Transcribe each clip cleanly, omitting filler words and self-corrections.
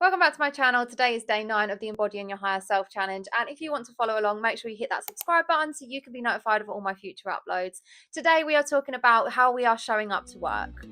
Welcome back to my channel. Today is day 9 of the Embodying Your Higher Self challenge, and if you want to follow along, make sure you hit that subscribe button so you can be notified of all my future uploads. Today we are talking about how we are showing up to work.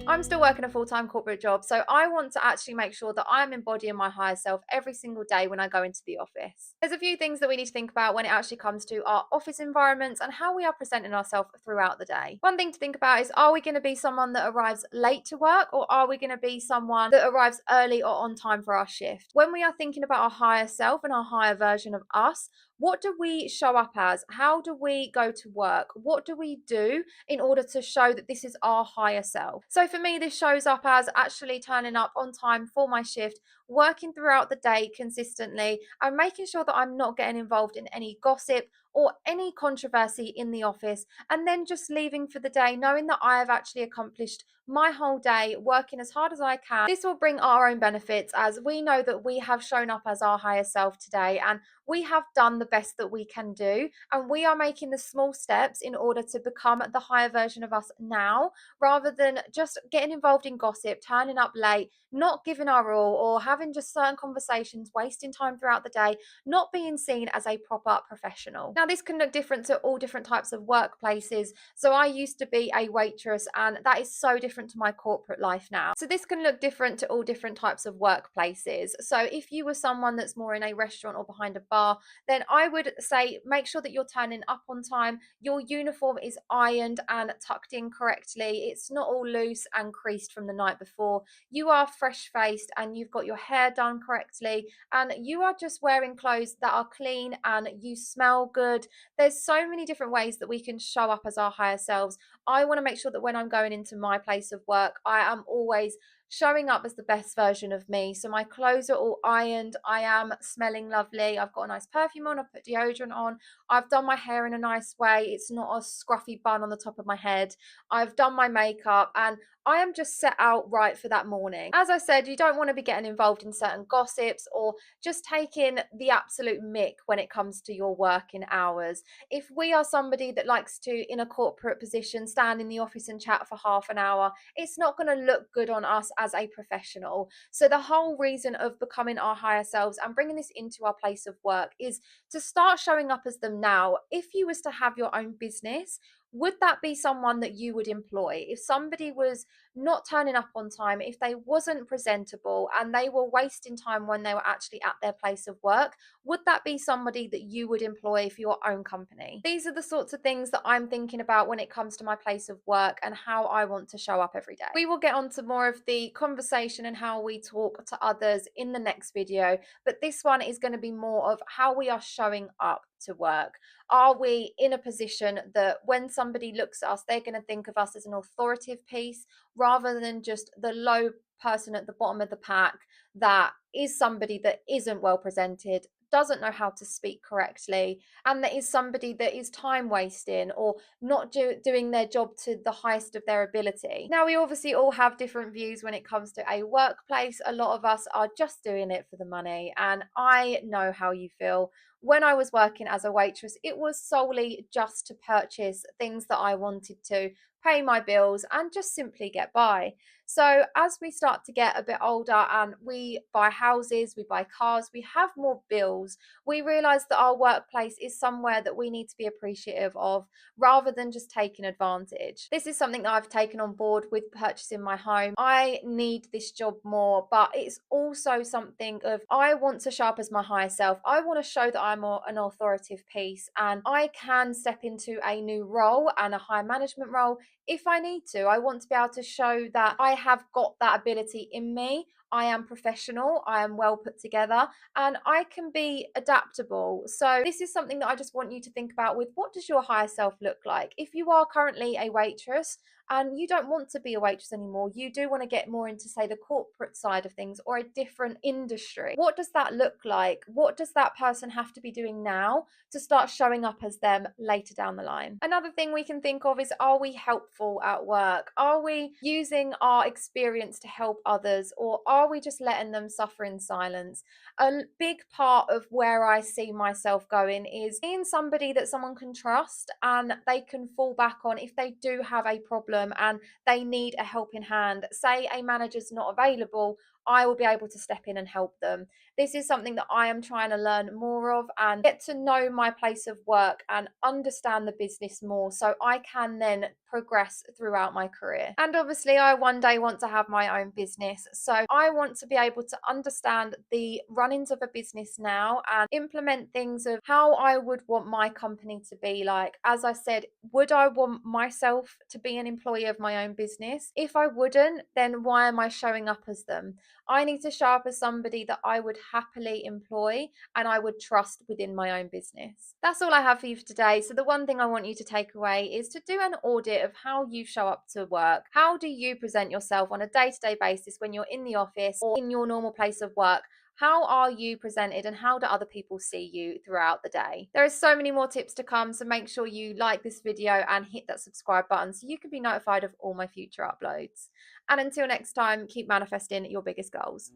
I'm still working a full-time corporate job, so I want to actually make sure that I'm embodying my higher self every single day when I go into the office. There's a few things that we need to think about when it actually comes to our office environments and how we are presenting ourselves throughout the day. One thing to think about is, are we going to be someone that arrives late to work, or are we going to be someone that arrives early or on time for our shift? When we are thinking about our higher self and our higher version of us, what do we show up as? How do we go to work? What do we do in order to show that this is our higher self? So for me, this shows up as actually turning up on time for my shift, working throughout the day consistently, and making sure that I'm not getting involved in any gossip or any controversy in the office, and then just leaving for the day knowing that I have actually accomplished my whole day working as hard as I can. This will bring our own benefits, as we know that we have shown up as our higher self today, and we have done the best that we can do, and we are making the small steps in order to become the higher version of us now, rather than just getting involved in gossip, turning up late, not giving our all, or having just certain conversations, wasting time throughout the day, not being seen as a proper professional. Now, this can look different to all different types of workplaces. So I used to be a waitress, and that is so different to my corporate life now. So this can look different to all different types of workplaces. So if you were someone that's more in a restaurant or behind a bar, then I would say make sure that you're turning up on time. Your uniform is ironed and tucked in correctly. It's not all loose and creased from the night before. You are fresh faced and you've got your hair done correctly, and you are just wearing clothes that are clean and you smell good. There's so many different ways that we can show up as our higher selves. I want to make sure that when I'm going into my place of work, I am always showing up as the best version of me. So my clothes are all ironed, I am smelling lovely, I've got a nice perfume on, I've put deodorant on, I've done my hair in a nice way, it's not a scruffy bun on the top of my head, I've done my makeup, and I am just set out right for that morning. As I said, you don't want to be getting involved in certain gossips or just taking the absolute mick when it comes to your working hours. If we are somebody that likes to, in a corporate position, stand in the office and chat for half an hour, it's not going to look good on us as a professional. So the whole reason of becoming our higher selves and bringing this into our place of work is to start showing up as them now. If you was to have your own business, would that be someone that you would employ? If somebody was not turning up on time, if they wasn't presentable and they were wasting time when they were actually at their place of work, would that be somebody that you would employ for your own company? These are the sorts of things that I'm thinking about when it comes to my place of work and how I want to show up every day. We will get on to more of the conversation and how we talk to others in the next video, but this one is going to be more of how we are showing up to work. Are we in a position that when somebody looks at us, they're going to think of us as an authoritative piece rather than just the low person at the bottom of the pack that is somebody that isn't well presented, doesn't know how to speak correctly, and that is somebody that is time wasting or not doing their job to the highest of their ability. Now, we obviously all have different views when it comes to a workplace. A lot of us are just doing it for the money, and I know how you feel. When I was working as a waitress, it was solely just to purchase things that I wanted to, pay my bills, and just simply get by. So as we start to get a bit older and we buy houses, we buy cars, we have more bills, we realize that our workplace is somewhere that we need to be appreciative of rather than just taking advantage. This is something that I've taken on board with purchasing my home. I need this job more, but it's also something of, I want to show up as my higher self. I want to show that I'm an authoritative piece, and I can step into a new role and a high management role if I need to. I want to be able to show that I have got that ability in me. I am professional, I am well put together, and I can be adaptable. So this is something that I just want you to think about with, what does your higher self look like? If you are currently a waitress and you don't want to be a waitress anymore, you do want to get more into, say, the corporate side of things or a different industry, what does that look like? What does that person have to be doing now to start showing up as them later down the line? Another thing we can think of is, are we helpful helpful at work? Are we using our experience to help others, or are we just letting them suffer in silence? A big part of where I see myself going is being somebody that someone can trust and they can fall back on if they do have a problem and they need a helping hand. Say a manager's not available, I will be able to step in and help them. This is something that I am trying to learn more of and get to know my place of work and understand the business more so I can then progress throughout my career. And obviously, I one day want to have my own business. So I want to be able to understand the runnings of a business now and implement things of how I would want my company to be. Like, as I said, would I want myself to be an employee of my own business? If I wouldn't, then why am I showing up as them? I need to show up as somebody that I would happily employ and I would trust within my own business. That's all I have for you for today. So, the one thing I want you to take away is to do an audit of how you show up to work. How do you present yourself on a day to day basis when you're in the office or in your normal place of work? How are you presented and how do other people see you throughout the day? There are so many more tips to come, so make sure you like this video and hit that subscribe button so you can be notified of all my future uploads. And until next time, keep manifesting your biggest goals.